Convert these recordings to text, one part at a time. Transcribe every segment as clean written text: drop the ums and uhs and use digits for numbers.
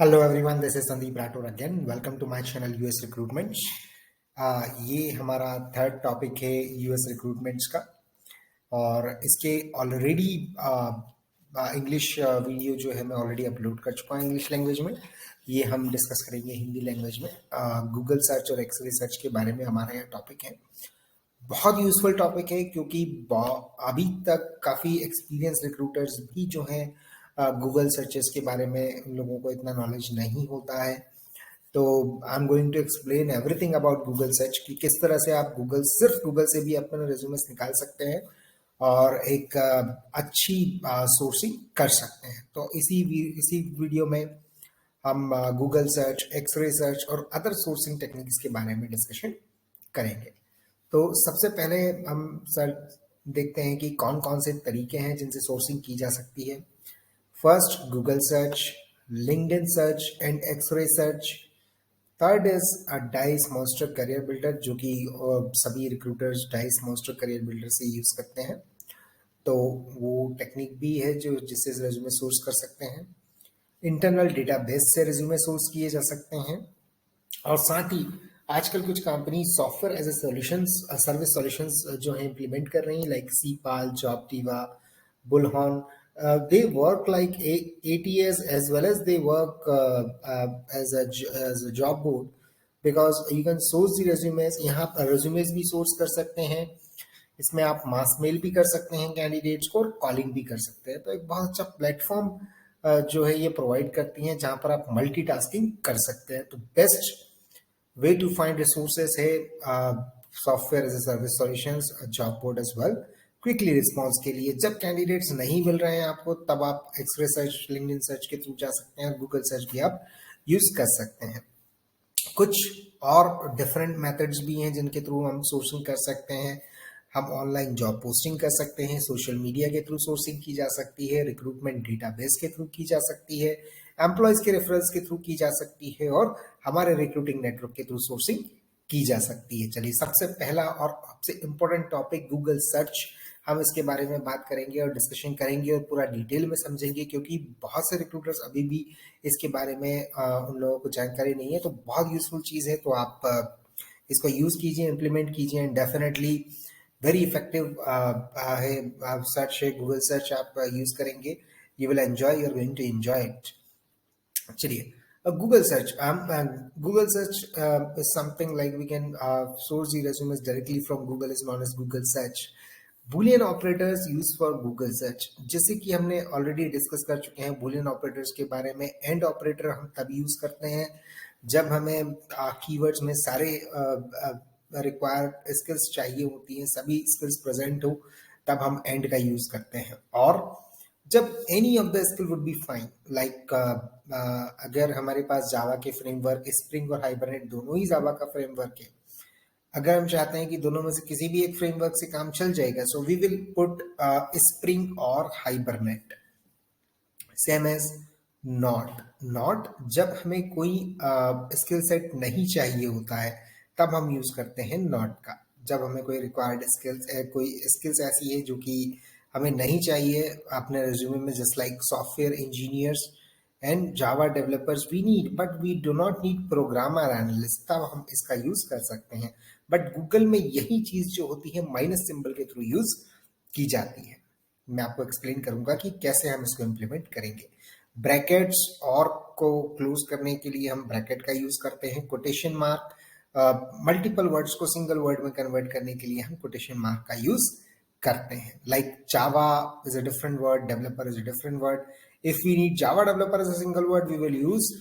Hello everyone, this is Sandeep Rathore again. Welcome to my channel US recruitment. ये हमारा third topic है US recruitments का। और इसके ऑलरेडी इंग्लिश वीडियो जो है मैं ऑलरेडी अपलोड कर चुका हूँ इंग्लिश लैंग्वेज में। ये हम डिस्कस करेंगे हिंदी लैंग्वेज में। गूगल सर्च और एक्सरे सर्च के बारे में हमारा यह टॉपिक है। बहुत यूजफुल टॉपिक है क्योंकि अभी तक काफ़ी एक्सपीरियंस रिक्रूटर्स भी जो हैं गूगल सर्चेस के बारे में उन लोगों को इतना नॉलेज नहीं होता है। तो I am going to explain everything about Google search कि किस तरह से आप सिर्फ गूगल से भी अपने रेज्यूमेस निकाल सकते हैं और एक अच्छी सोर्सिंग कर सकते हैं। तो इसी वीडियो में हम गूगल सर्च, एक्सरे सर्च और अदर सोर्सिंग टेक्निक्स के बारे में डिस्कशन करेंगे। तो सबसे पहले हम सर देखते हैं कि कौन कौन से तरीके हैं जिनसे सोर्सिंग की जा सकती है। First, Google search, LinkedIn search and X-ray search. Third is Dice Monster CareerBuilder, जो कि सभी recruiters Dice Monster CareerBuilder से यूज करते हैं। तो वो टेक्निक भी है जो जिससे रेज्यूमे सोर्स कर सकते हैं। इंटरनल डेटाबेस से रेज्यूमे सोर्स किए जा सकते हैं। और साथ ही आजकल कुछ company software as a solutions, service solutions जो है इम्प्लीमेंट कर रही हैं, like Ceipal, JobDiva, Bullhorn. They work like ATS as well as they work as a job board, because you can source the resumes। यहाँ पर resumes भी source कर सकते हैं। इसमें आप मास मेल भी कर सकते हैं कैंडिडेट्स को, और कॉलिंग भी कर सकते हैं। तो एक बहुत अच्छा प्लेटफॉर्म जो है ये प्रोवाइड करती हैं जहाँ पर आप मल्टीटास्किंग कर सकते हैं। तो best way to find resources है software as a service solutions, job board as well. Quickly response के लिए जब कैंडिडेट्स नहीं मिल रहे हैं आपको, तब आप एक्सरे सर्च, लिंक्डइन सर्च के थ्रू जा सकते हैं। गूगल सर्च भी आप यूज कर सकते हैं। कुछ और डिफरेंट मेथड्स भी हैं जिनके थ्रू हम सोर्सिंग कर सकते हैं। हम ऑनलाइन जॉब पोस्टिंग कर सकते हैं, सोशल मीडिया के थ्रू सोर्सिंग की जा सकती है, रिक्रूटमेंट डेटाबेस के थ्रू की जा सकती है, एम्प्लॉयज के रेफरेंस के थ्रू की जा सकती है, और हमारे रिक्रूटिंग नेटवर्क के थ्रू सोर्सिंग की जा सकती है। चलिए, सबसे पहला और सबसे इम्पोर्टेंट टॉपिक गूगल सर्च, हम इसके बारे में बात करेंगे और डिस्कशन करेंगे और पूरा डिटेल में समझेंगे, क्योंकि बहुत से रिक्रूटर्स अभी भी इसके बारे में उन लोगों को जानकारी नहीं है। तो बहुत यूजफुल चीज़ है, तो आप इसको यूज़ कीजिए, इम्प्लीमेंट कीजिए, एंड डेफिनेटली वेरी इफेक्टिव है सर्च है गूगल सर्च। आप यूज़ करेंगे, you will enjoy, you are going to enjoy it. चलिए, Google search. Google search is something like we can source the resumes directly from Google, is known as Google search. Boolean operators used for Google search, जैसे कि हमने already discuss कर चुके हैं Boolean operators के बारे में। एंड ऑपरेटर हम तभी यूज करते हैं जब हमें कीवर्ड्स में सारे रिक्वायर्ड स्किल्स चाहिए होती हैं, सभी स्किल्स प्रेजेंट हो, तब हम एंड का यूज करते हैं। और जब any of the skill would be fine, like अगर हमारे पास जावा के फ्रेमवर्क, स्प्रिंग और हाइबरनेट दोनों ही जावा का फ्रेमवर्क है, अगर हम चाहते हैं कि दोनों में से किसी भी एक फ्रेमवर्क से काम चल जाएगा, so we will put spring और हाइबरनेट। सेम एज नॉट जब हमें कोई स्किल सेट नहीं चाहिए होता है, तब हम यूज करते हैं नॉट का। जब हमें कोई रिक्वायर्ड स्किल्स, कोई स्किल्स ऐसी है जो कि हमें नहीं चाहिए अपने रिज्यूमे में, just like software engineers and Java developers we need, but we do not need programmer analyst, तब हम इसका यूज कर सकते हैं। बट गूगल में यही चीज जो होती है माइनस सिंबल के थ्रू यूज की जाती है। मैं आपको एक्सप्लेन करूंगा कि कैसे हम इसको इम्प्लीमेंट करेंगे। ब्रैकेट्स और को क्लोज करने के लिए हम ब्रैकेट का यूज करते हैं। कोटेशन मार्क, मल्टीपल वर्ड्स को सिंगल वर्ड में कन्वर्ट करने के लिए हम कोटेशन मार्क का यूज करते हैं। Like Java is a different word, developer is a different word. If we need Java developer as a single word, we will use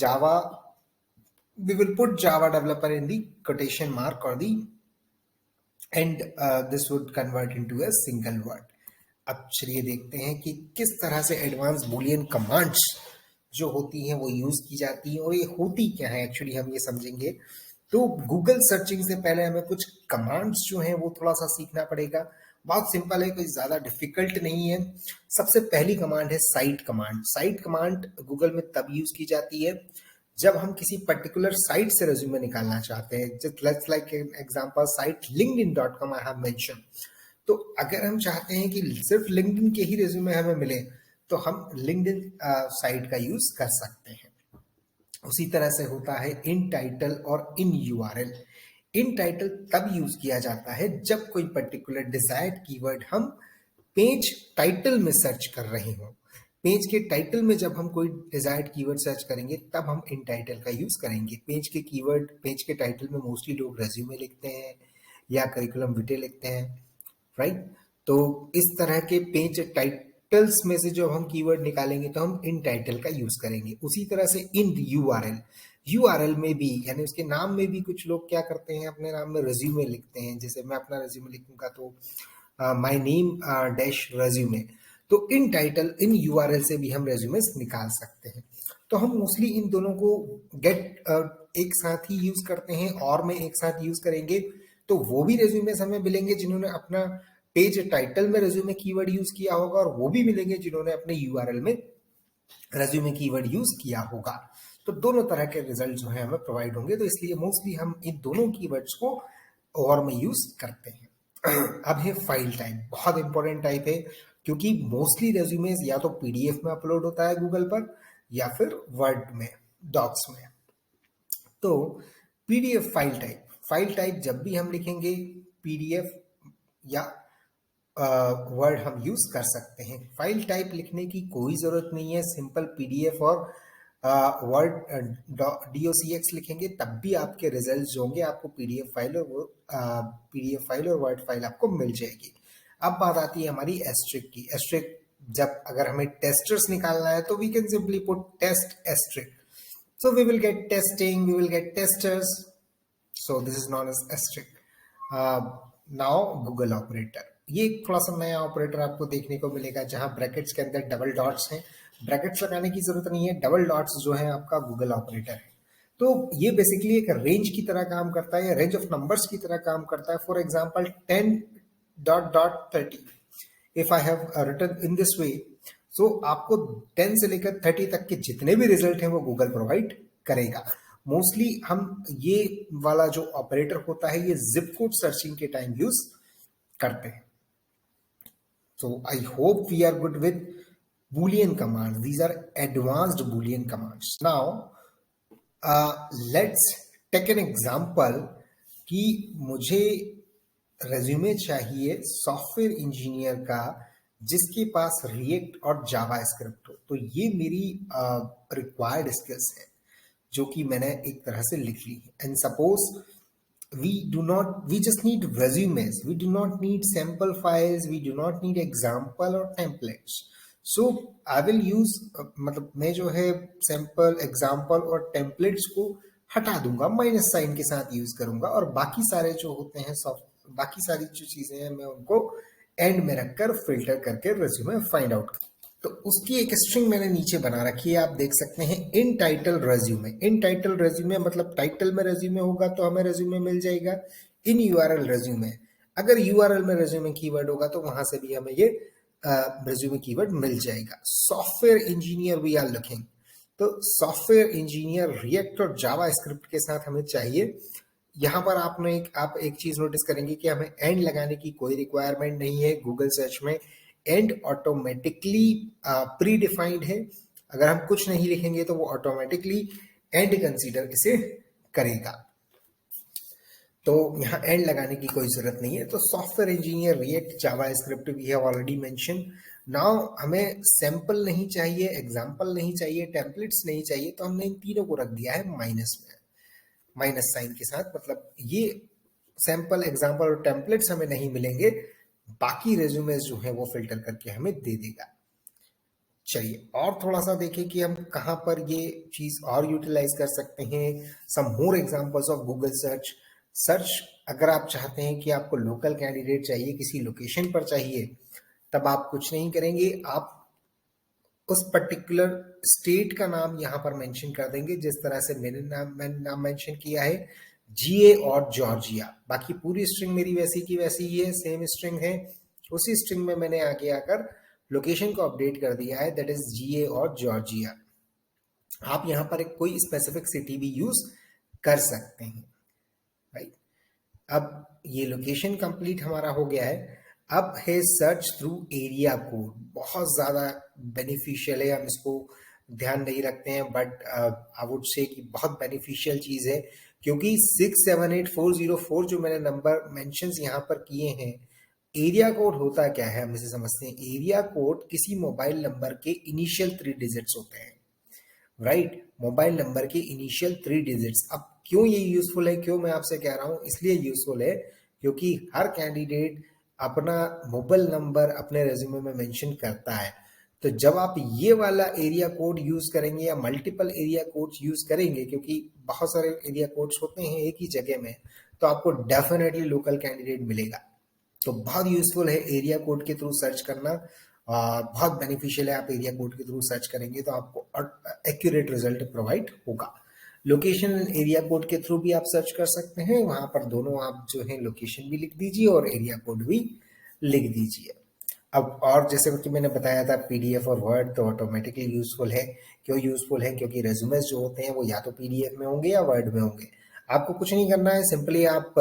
Java, we will put Java developer in the quotation mark or the and this would convert into a single word। अब चलिए देखते हैं कि किस तरह से advance Boolean commands जो होती हैं वो यूज की जाती हैं, और ये होती क्या है एक्चुअली हम ये समझेंगे। तो गूगल सर्चिंग से पहले हमें कुछ कमांड्स जो हैं वो थोड़ा सा सीखना पड़ेगा। बहुत सिंपल है, कोई ज्यादा डिफिकल्ट नहीं है। सबसे पहली कमांड है site command. Site command Google में तब यूज की जाती है जब हम किसी पर्टिकुलर साइट से रेज्यूमे निकालना चाहते हैं। Just let's like example site linkedin.com I have mention. तो अगर हम चाहते हैं कि सिर्फ लिंक्डइन के ही रेज्यूमे हमें मिले, तो हम लिंक्डइन साइट का यूज कर सकते हैं। उसी तरह से होता है इन टाइटल और इन यूआरएल। इन टाइटल तब यूज किया जाता है जब कोई पर्टिकुलर डिजायर्ड कीवर्ड हम पेज टाइटल में सर्च कर रहे हो। पेज के टाइटल में जब हम कोई डिजायर्ड कीवर्ड सर्च करेंगे तब हम इन टाइटल का यूज करेंगे। पेज के टाइटल में मोस्टली लोग रेज्यूमे लिखते हैं या करिकुलम विटे लिखते हैं, राइट। तो इस तरह के पेज टाइटल्स में से जो हम कीवर्ड निकालेंगे तो हम इन टाइटल का यूज करेंगे। उसी तरह से इन यूआरएल, यूआरएल में भी यानी उसके नाम में भी कुछ लोग क्या करते हैं, अपने नाम में रेज्यूमे लिखते हैं। जैसे मैं अपना रेज्यूमे लिखूंगा तो माय नेम डैश रेज्यूमे। तो इन टाइटल इन यूआरएल से भी हम रेज्यूमेस निकाल सकते हैं। तो हम मोस्टली इन दोनों को गेट एक साथ ही यूज करते हैं और में एक साथ यूज करेंगे तो वो भी रेज्यूमेस हमें मिलेंगे जिन्होंने अपना पेज टाइटल में रेज्यूमे कीवर्ड यूज किया होगा, और वो भी मिलेंगे जिन्होंने अपने यूआरएल में रेज्यूमे कीवर्ड यूज किया होगा। तो दोनों तरह के रिजल्ट जो है हमें प्रोवाइड होंगे, तो इसलिए मोस्टली हम इन दोनों कीवर्ड्स को और में यूज करते हैं। अब है फाइल टाइप, बहुत इंपॉर्टेंट टाइप है क्योंकि मोस्टली रेज्यूमेस या तो पीडीएफ में अपलोड होता है गूगल पर या फिर वर्ड में, डॉक्स में। तो पीडीएफ फाइल टाइप जब भी हम लिखेंगे पीडीएफ या वर्ड हम यूज कर सकते हैं। फाइल टाइप लिखने की कोई जरूरत नहीं है, सिंपल पीडीएफ और वर्ड डॉक्स लिखेंगे तब भी आपके रिजल्ट जो होंगे आपको पीडीएफ फाइल और वर्ड फाइल आपको मिल जाएगी। अब बात आती है हमारी एस्ट्रिक की। एस्ट्रिक जब अगर हमें टेस्टर्स निकालना है तो we can simply put test asterisk, so we will get testing, we will get testers, so this is known as asterisk. Now Google operator, ये एक थोड़ा सा नया ऑपरेटर आपको देखने को मिलेगा जहां ब्रैकेट्स के अंदर डबल डॉट्स हैं। ब्रैकेट्स लगाने की जरूरत नहीं है, डबल डॉट्स जो है आपका गूगल ऑपरेटर है। तो ये बेसिकली एक रेंज की तरह काम करता है या रेंज ऑफ नंबर्स की तरह काम करता है। For example 10 dot dot 30, if I have written in this way, so आपको 10 से लेकर 30 तक के जितने भी रिजल्ट हैं वो गूगल प्रोवाइड करेगा। मोस्टली हम ये वाला जो ऑपरेटर होता है ये जिप कोड सर्चिंग के टाइम यूज करते हैं। So I hope we are good with Boolean commands. These are advanced Boolean commands. Now let's take an example कि मुझे रेज्यूमे चाहिए सॉफ्टवेयर इंजीनियर का जिसके पास रिएक्ट और जावा स्क्रिप्ट हो। तो ये मेरी रिक्वायर्ड स्किल्स है जो कि मैंने एक तरह से लिख ली है। And suppose we just need resumes, we do not need sample files, we do not need example or templates. So I will use मतलब मैं जो है सैंपल, एग्जाम्पल और टेम्पलेट्स को हटा दूंगा, माइनस साइन के साथ यूज करूंगा, और बाकी सारे जो होते हैं बाकी सारी जो चीजें हैं मैं उनको एंड में रखकर फिल्टर करके रेज्यूमे फाइंड आउट कर। तो उसकी एक स्ट्रिंग मैंने नीचे बना रखी है, आप देख सकते हैं इन टाइटल रेज्यूमे। इन टाइटल रेज्यूमे मतलब टाइटल में रेज्यूमे होगा तो हमें रेज्यूमे मिल जाएगा। इन यूआरएल रेज्यूमे, अगर यूआरएल में रेज्यूमे कीवर्ड होगा तो वहां से भी हमें ये रेज्यूमे कीवर्ड मिल जाएगा। Software engineer we are looking, तो सॉफ्टवेयर इंजीनियर रिएक्ट और जावा स्क्रिप्ट के साथ हमें चाहिए। यहाँ पर आप एक चीज नोटिस करेंगे कि हमें एंड लगाने की कोई रिक्वायरमेंट नहीं है। गूगल सर्च में एंड ऑटोमेटिकली प्री डिफाइंड है। अगर हम कुछ नहीं लिखेंगे तो वो ऑटोमेटिकली एंड कंसीडर इसे करेगा, तो यहाँ एंड लगाने की कोई जरूरत नहीं है। तो software engineer React JavaScript we have already mention. Now हमें सैंपल नहीं चाहिए, एग्जाम्पल नहीं चाहिए, टेम्पलेट्स नहीं चाहिए, तो हमने इन तीनों को रख दिया है माइनस में, माइनस साइन के साथ। मतलब ये सैंपल, एग्जाम्पल और टेम्पलेट्स हमें नहीं मिलेंगे, बाकी रेज्यूमेस जो है वो फिल्टर करके हमें दे देगा। चलिए और थोड़ा सा देखें कि हम कहाँ पर ये चीज और यूटिलाइज कर सकते हैं। Some more examples of Google search. अगर आप चाहते हैं कि आपको लोकल कैंडिडेट चाहिए, किसी लोकेशन पर चाहिए, तब आप कुछ नहीं करेंगे, आप उस पर्टिकुलर स्टेट का नाम यहाँ पर मेंशन कर देंगे, जिस तरह से मैंने नाम मेंशन किया है, जीए और जॉर्जिया। बाकी पूरी स्ट्रिंग मेरी वैसी की वैसी ही है, सेम स्ट्रिंग है। उसी स्ट्रिंग में मैंने आगे आकर लोकेशन को अपडेट कर दिया है, दैट इज जीए और जॉर्जिया। आप यहाँ पर एक कोई स्पेसिफिक सिटी भी यूज कर सकते हैं, राइट। अब ये लोकेशन कंप्लीट हमारा हो गया है। अब है सर्च थ्रू एरिया कोड, बहुत ज्यादा बेनिफिशियल है। हम इसको ध्यान नहीं रखते हैं, बट आई वुड से कि बहुत बेनिफिशियल चीज़ है, क्योंकि 678-404 जो मैंने नंबर मेंशंस यहाँ पर किए हैं, एरिया कोड होता क्या है हम इसे समझते हैं। एरिया कोड किसी मोबाइल नंबर के इनिशियल 3 डिजिट्स होते हैं, राइट। मोबाइल नंबर के इनिशियल 3 डिजिट्स। अब क्यों ये यूजफुल है, क्यों मैं आपसे कह रहा हूं, इसलिए यूजफुल है क्योंकि हर कैंडिडेट अपना मोबाइल नंबर अपने रेज्यूमे में मेंशन करता है। तो जब आप ये वाला एरिया कोड यूज करेंगे या मल्टीपल एरिया कोड्स यूज करेंगे, क्योंकि बहुत सारे एरिया कोड्स होते हैं एक ही जगह में, तो आपको डेफिनेटली लोकल कैंडिडेट मिलेगा। तो बहुत यूजफुल है एरिया कोड के थ्रू सर्च करना, बहुत बेनिफिशियल है। आप एरिया कोड के थ्रू सर्च करेंगे तो आपको एक्यूरेट रिजल्ट प्रोवाइड होगा। लोकेशन एरिया कोड के थ्रू भी आप सर्च कर सकते हैं, वहां पर दोनों आप जो है लोकेशन भी लिख दीजिए और एरिया कोड भी लिख दीजिए। अब और जैसे कि मैंने बताया था पीडीएफ और वर्ड तो ऑटोमेटिकली यूजफुल है। क्यों यूजफुल है, क्योंकि रेज्यूमेस जो होते हैं वो या तो पीडीएफ में होंगे या वर्ड में होंगे। आपको कुछ नहीं करना है, सिंपली आप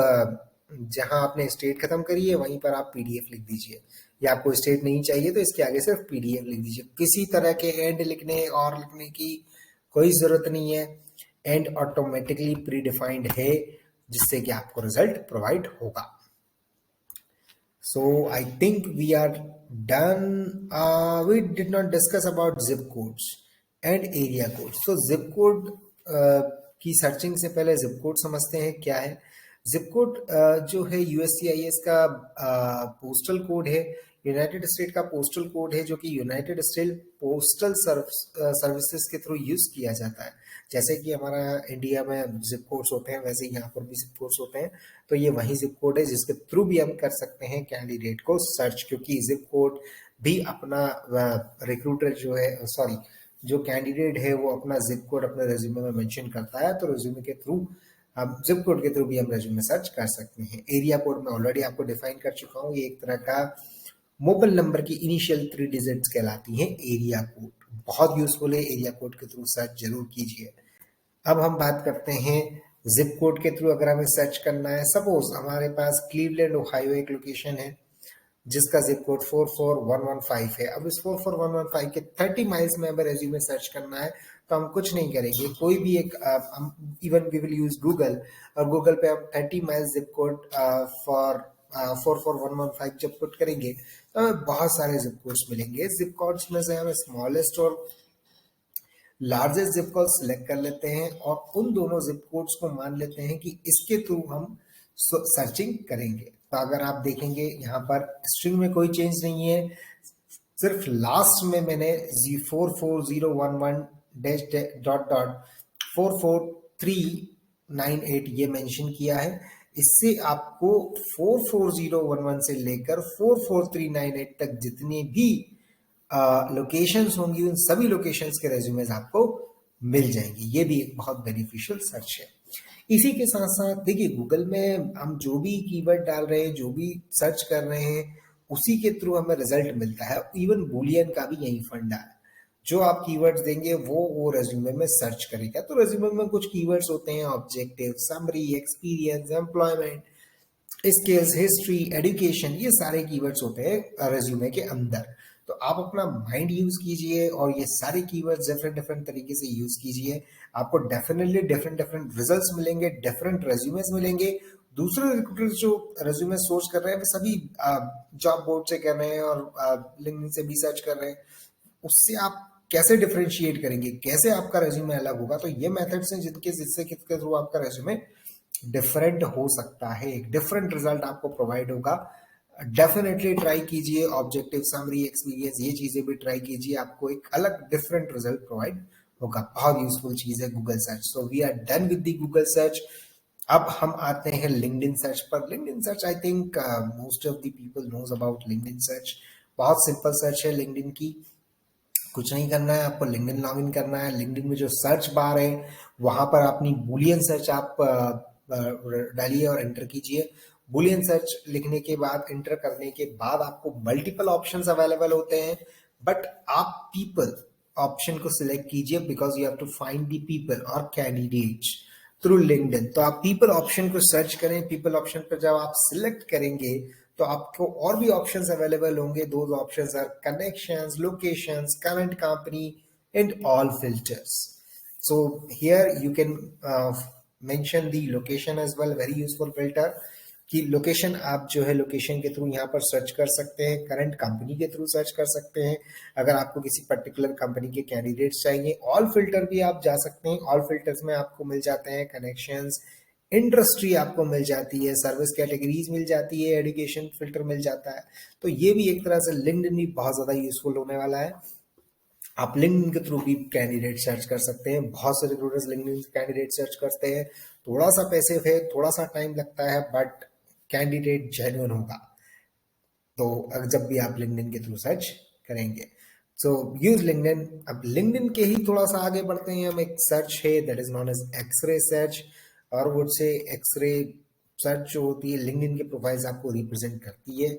जहां आपने स्टेट खत्म करी है वहीं पर आप पीडीएफ लिख दीजिए, या आपको स्टेट नहीं चाहिए तो इसके आगे सिर्फ पीडीएफ लिख दीजिए। किसी तरह के एंड लिखने और लिखने की कोई जरूरत नहीं है, एंड ऑटोमेटिकली प्री डिफाइंड है, जिससे कि आपको रिजल्ट प्रोवाइड होगा। So I think we are done. We did not discuss about zip codes and area codes. So zip code की सर्चिंग से पहले zip code समझते हैं क्या है। zip code जो है यूएससीआईएस का पोस्टल कोड है, यूनाइटेड स्टेट का पोस्टल कोड है, जो कि यूनाइटेड स्टेट पोस्टल सर्विसेज के थ्रू यूज किया जाता है। जैसे कि हमारा इंडिया में जिप कोड्स होते हैं, वैसे ही यहाँ पर भी जिप कोड्स होते हैं। तो ये वही जिप कोड है जिसके थ्रू भी हम कर सकते हैं कैंडिडेट को सर्च, क्योंकि जिप कोड भी अपना रिक्रूटर जो है, सॉरी, जो कैंडिडेट है वो अपना जिप कोड अपने रेज्यूमे में मेंशन करता है। तो रेज्यूमे के थ्रू हम जिप कोड के थ्रू भी हम रेज्यूमे सर्च कर सकते हैं। एरिया कोड में ऑलरेडी आपको डिफाइन कर चुका हूँ, ये एक तरह का मोबाइल नंबर की इनिशियल 3 डिजिट्स कहलाती हैं एरिया कोड। बहुत यूजफुल है, एरिया कोड के थ्रू सर्च जरूर कीजिए। अब हम बात करते हैं जिप कोड के थ्रू अगर हमें सर्च करना है। सपोज हमारे पास क्लीवलैंड ओहायो एक लोकेशन है जिसका जिप कोड 44115 है। अब इस 44115 के 30 माइल्स में अगर रेज्यूमे सर्च करना है तो हम कुछ नहीं करेंगे, कोई भी एक even we will use Google, और गूगल पे हम 30 माइल्स जिप कोड फॉर 44115 जब पुट करेंगे तो हमें बहुत सारे जिप कोड्स मिलेंगे। जिप कोड्स में से हमें स्मॉलेस्ट और लार्जेस्ट जिप कोड सिलेक्ट कर लेते हैं और उन दोनों जिप कोड्स को मान लेते हैं कि इसके थ्रू हम सर्चिंग करेंगे। तो अगर आप देखेंगे यहाँ पर स्ट्रिंग में कोई चेंज नहीं है, सिर्फ लास्ट में मैंने 44011 डैश डॉट डॉट 44398 ये मेंशन किया है। इससे आपको 44011 से लेकर 44398 तक जितने भी लोकेशंस होंगी उन सभी लोकेशंस के रेज्यूमेज आपको मिल जाएंगे। ये भी एक बहुत बेनिफिशियल सर्च है। इसी के साथ साथ देखिए, गूगल में हम जो भी कीवर्ड डाल रहे हैं, जो भी सर्च कर रहे हैं, उसी के थ्रू हमें रिजल्ट मिलता है। इवन बूलियन का भी यही फंडा है, जो आप कीवर्ड्स देंगे वो रेज्यूमे में सर्च करेगा। तो रेज्यूमे में कुछ कीवर्ड्स होते हैं, objective, summary, experience, employment, skills, history, education, ये सारे कीवर्ड्स होते हैं रेज्यूमे के अंदर। तो आप अपना माइंड यूज कीजिए और ये सारे कीवर्ड्स डिफरेंट डिफरेंट तरीके से यूज कीजिए। आपको डेफिनेटली डिफरेंट डिफरेंट रिजल्ट्स मिलेंगे, डिफरेंट रेज्यूमेस मिलेंगे। दूसरे रिक्रूटर्स जो रेज्यूमे सोर्स कर रहे हैं वे सभी जॉब बोर्ड से कर रहे हैं और लिंक्डइन से भी सर्च कर रहे हैं। उससे आप कैसे डिफरेंशिएट करेंगे, कैसे आपका रेज्यूमे अलग होगा? तो ये मेथड्स हैं जिससे किसके थ्रू आपका रेज्यूमे डिफरेंट हो सकता है, एक डिफरेंट रिजल्ट आपको प्रोवाइड होगा। डेफिनेटली ट्राई कीजिए, ऑब्जेक्टिव, समरी, एक्सपीरियंस, ये चीजें भी ट्राई कीजिए, आपको एक अलग डिफरेंट रिजल्ट प्रोवाइड होगा। बहुत यूजफुल चीज है Google search. So we are done with the Google search. अब हम आते हैं लिंक्डइन सर्च पर। LinkedIn search, I think most of the people knows about LinkedIn search. बहुत सिंपल सर्च है लिंक्डइन की, कुछ नहीं करना है, आपको लिंक्डइन लॉगिन करना है। लिंक्डइन में जो सर्च बार है वहां पर अपनी बुलियन सर्च आप डालिए और एंटर कीजिए। बुलियन सर्च लिखने के बाद, एंटर करने के बाद आपको मल्टीपल ऑप्शंस अवेलेबल होते हैं, बट आप पीपल ऑप्शन को सिलेक्ट कीजिए, because you have to find the people और कैंडिडेट्स थ्रू लिंक्डइन। तो आप पीपल ऑप्शन को सर्च करें। पीपल ऑप्शन पर जब आप सिलेक्ट करेंगे तो आपको और भी ऑप्शंस अवेलेबल होंगे। Those options are connections, locations, current company, and all filters. So here you can mention the location as well, very useful filter कि लोकेशन आप जो है लोकेशन के थ्रू यहाँ पर सर्च कर सकते हैं, करंट कंपनी के थ्रू सर्च कर सकते हैं अगर आपको किसी पर्टिकुलर कंपनी के कैंडिडेट्स चाहिए। ऑल फिल्टर भी आप जा सकते हैं, ऑल फिल्टर्स में आपको मिल जाते हैं कनेक्शंस, इंडस्ट्री आपको मिल जाती है, सर्विस कैटेगरीज मिल जाती है, एजुकेशन फिल्टर मिल जाता है। तो ये भी एक तरह से लिंक्डइन भी बहुत ज़्यादा यूजफुल होने वाला है। आप लिंक्डइन के थ्रू भी कैंडिडेट सर्च कर सकते हैं, बहुत से रिक्रूटर्स लिंक्डइन कैंडिडेट सर्च करते हैं, थोड़ा सा पैसे है, थोड़ा सा टाइम लगता है, बट कैंडिडेट जेन्युइन होगा। तो जब भी आप लिंक्डइन के थ्रू सर्च करेंगे, सो यूज लिंक्डइन। अब लिंक्डइन के ही थोड़ा सा आगे बढ़ते हैं हम, एक सर्च है that is known as X-ray search, और वो से एक्सरे सर्च जो होती है लिंक्डइन के प्रोफाइल्स आपको रिप्रेजेंट करती है।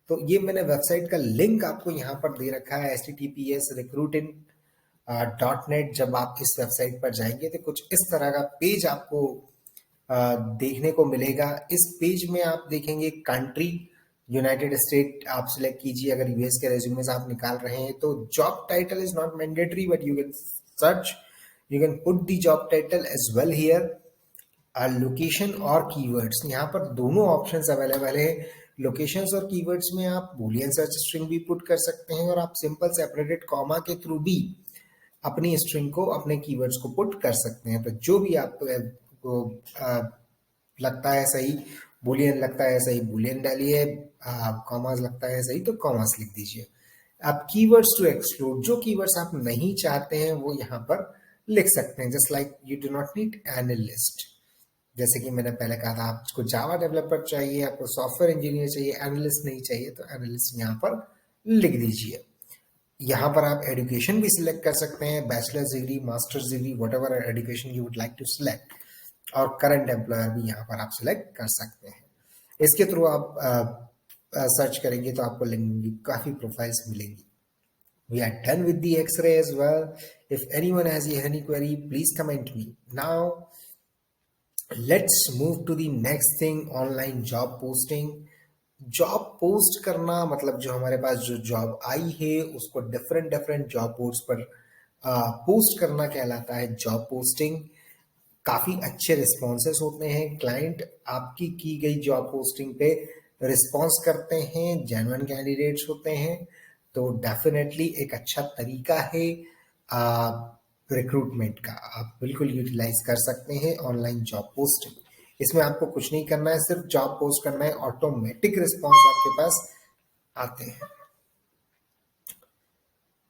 तो ये मैंने वेबसाइट का लिंक आपको यहाँ पर दे रखा है, https://recruiting.net। जब आप इस वेबसाइट पर जाएंगे तो कुछ इस तरह का पेज आपको देखने को मिलेगा। इस पेज में आप देखेंगे कंट्री यूनाइटेड स्टेट आप सिलेक्ट कीजिए। अगर यूएस के रेज्यूमेस आप निकाल रहे हैं तो job title is not mandatory, but you can search, you can put the job title as well here. Location और कीवर्ड्स, यहाँ पर दोनों ऑप्शंस अवेलेबल है। लोकेशंस और कीवर्ड्स में आप बूलियन सर्च स्ट्रिंग भी पुट कर सकते हैं, और आप सिंपल सेपरेटेड कॉमा के थ्रू भी अपनी स्ट्रिंग को, अपने कीवर्ड्स को पुट कर सकते हैं। तो जो भी आपको लगता है सही, बूलियन लगता है सही बूलियन डालिए, कॉमास लगता है सही तो कॉमास लिख दीजिए। आप कीवर्ड्स टू एक्सक्लूड, जो कीवर्ड्स आप नहीं चाहते हैं वो यहाँ पर लिख सकते हैं। Just like you do not need analyst, जैसे कि मैंने पहले कहा था आपको जावा डेवलपर चाहिए, आपको सॉफ्टवेयर इंजीनियर चाहिए, एनालिस्ट नहीं चाहिए, तो एनालिस्ट यहाँ पर लिख दीजिए। यहाँ पर आप एजुकेशन भी सिलेक्ट कर सकते हैं, bachelor's degree, master's degree, whatever education you would like to select, और करंट एम्प्लॉयर भी यहाँ पर आप सिलेक्ट कर सकते हैं। इसके थ्रू आप सर्च करेंगे तो आपको लिंक्डइन की काफ़ी प्रोफाइल्स मिलेंगी। We are done with the X-ray as well. If anyone has any query, please comment me. Now, let's move to the next thing, online job posting. Job post करना मतलब जो हमारे पास जो जॉब आई है उसको डिफरेंट डिफरेंट जॉब बोर्ड्स पर post करना कहलाता है जॉब पोस्टिंग। काफ़ी अच्छे रिस्पॉन्सेस होते हैं, क्लाइंट आपकी की गई जॉब पोस्टिंग पे रिस्पॉन्स करते हैं, जेन्युइन कैंडिडेट्स होते हैं। तो डेफिनेटली एक अच्छा तरीका है रिक्रूटमेंट का, आप बिल्कुल यूटिलाइज कर सकते हैं ऑनलाइन जॉब पोस्टिंग। इसमें आपको कुछ नहीं करना है, सिर्फ जॉब पोस्ट करना है, ऑटोमेटिक रिस्पॉन्स आपके पास आते हैं।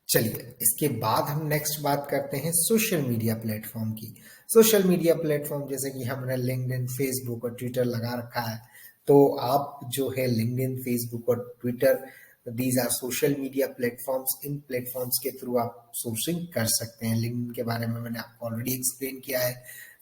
चलिए, इसके बाद हम नेक्स्ट बात करते हैं सोशल मीडिया प्लेटफॉर्म की। सोशल मीडिया प्लेटफॉर्म जैसे कि हमने लिंक्डइन, फेसबुक और ट्विटर लगा रखा है, तो आप जो है लिंक्डइन, फेसबुक और Twitter, these are social media platforms. इन प्लेटफॉर्म्स के थ्रू आप सोर्सिंग कर सकते हैं। लिंक्डइन के बारे में मैंने आपको ऑलरेडी एक्सप्लेन किया है।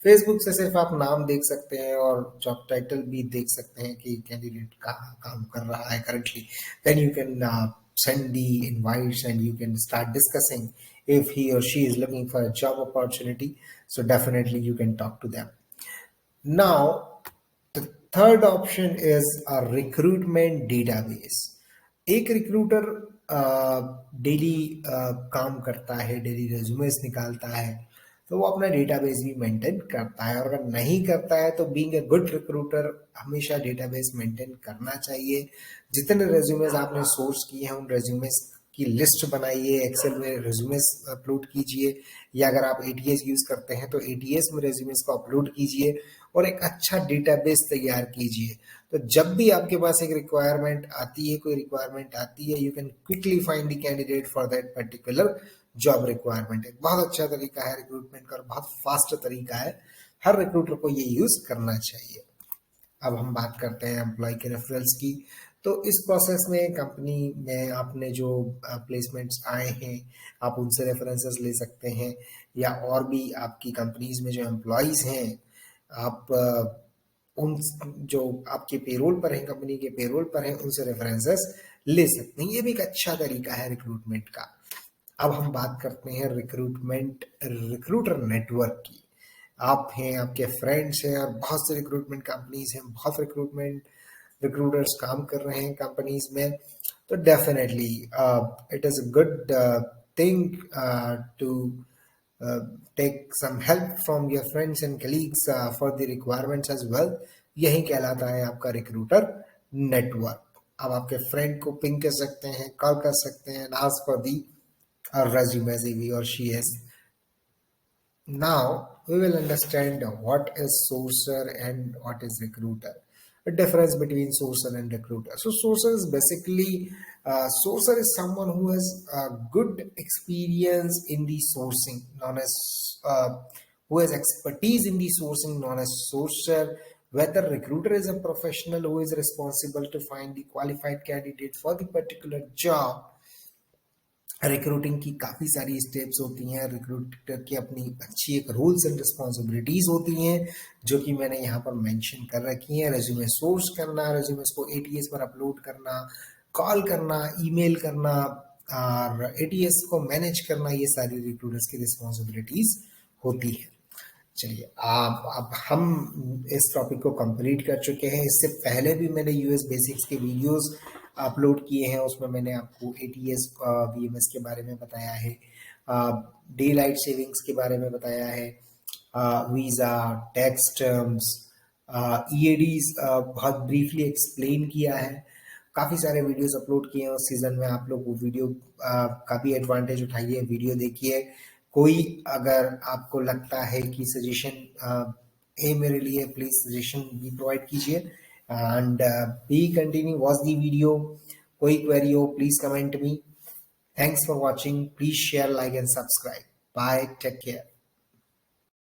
फेसबुक से सिर्फ आप नाम देख सकते हैं और जॉब टाइटल भी देख सकते हैं कि कैंडिडेट कहाँ काम कर रहा है currently. Then you can send the invites and you can start discussing if he or she is looking for a job opportunity. So definitely you can talk to them. Now, the third option is a recruitment database. एक recruiter daily काम करता है, daily resumes निकालता है, तो वो अपना database भी मेंटेन करता है। और अगर नहीं करता है तो बीइंग ए गुड रिक्रूटर हमेशा डेटाबेस मेंटेन करना चाहिए। जितने रेज्यूमेस आपने सोर्स किए हैं उन रेज्यूमेस की लिस्ट बनाइए, एक्सेल में रेज्यूमेस अपलोड कीजिए, या अगर आप एटीएस यूज करते हैं तो एटीएस में रेज्यूमेस को अपलोड कीजिए और एक अच्छा डेटाबेस तैयार कीजिए। तो जब भी आपके पास एक रिक्वायरमेंट आती है, कोई रिक्वायरमेंट आती है, you can quickly find the candidate for that particular job requirement. एक बहुत अच्छा तरीका है रिक्रूटमेंट का और बहुत फास्ट तरीका है, हर रिक्रूटर को ये यूज करना चाहिए। अब हम बात करते हैं एम्प्लॉय के रेफरल्स की। तो इस प्रोसेस में कंपनी में आपने जो प्लेसमेंट्स आए हैं आप उनसे रेफरेंसेस ले सकते हैं, या और भी आपकी कंपनीज में जो एम्प्लॉयज हैं आप उन जो आपके पेरोल पर हैं, कंपनी के पेरोल पर हैं, उनसे रेफरेंसेस ले सकते हैं। ये भी एक अच्छा तरीका है रिक्रूटमेंट का। अब हम बात करते हैं रिक्रूटर नेटवर्क की। आप हैं, आपके फ्रेंड्स हैं और बहुत से रिक्रूटमेंट कंपनीज हैं, बहुत रिक्रूटर्स काम कर रहे हैं कंपनीज में। तो definitely it is a good think to uh, take some help from your friends and colleagues for the requirements as well, यही कहलाता है आपका रिक्रूटर नेटवर्क। आप आपके फ्रेंड को पिंग कर सकते हैं, कॉल कर सकते हैं, ask for the resume he or she has. Now we will understand what is sourcer and what is recruiter. The difference between sourcer and recruiter. So sourcer is basically sourcer is someone who has good experience in the sourcing, known as who has expertise in the sourcing, known as sourcer. Whether recruiter is a professional who is responsible to find the qualified candidate for the particular job। Recruiting की काफ़ी सारी steps होती हैं, recruiter की अपनी अच्छी एक rules and responsibilities होती हैं जो कि मैंने यहाँ पर मेंशन कर रखी हैं। रेज्यूमे सोर्स करना, रेज्यूमेस को एटीएस पर अपलोड करना, कॉल करना, ईमेल करना और एटीएस को मैनेज करना, ये सारी रिक्रूटर्स की रिस्पॉन्सिबिलिटीज़ होती है। चलिए अब हम इस टॉपिक को कंप्लीट कर चुके हैं। इससे पहले भी मैंने यूएस बेसिक्स के वीडियोस अपलोड किए हैं, उसमें मैंने आपको एटीएस वीएमएस के बारे में बताया है, डे लाइट सेविंग्स के बारे में बताया है, वीज़ा, टैक्स टर्म्स, ईएडीज बहुत ब्रीफली एक्सप्लेन किया है। काफ़ी सारे वीडियोस अपलोड किए हैं उस सीज़न में। आप लोग वो वीडियो का भी एडवांटेज उठाइए, वीडियो देखिए। कोई अगर आपको लगता है कि सजेशन है मेरे लिए, प्लीज सजेशन भी प्रोवाइड कीजिए and be continue watch the video. कोई क्वेरी हो please comment me. Thanks for watching, please share, like and subscribe. Bye, take care.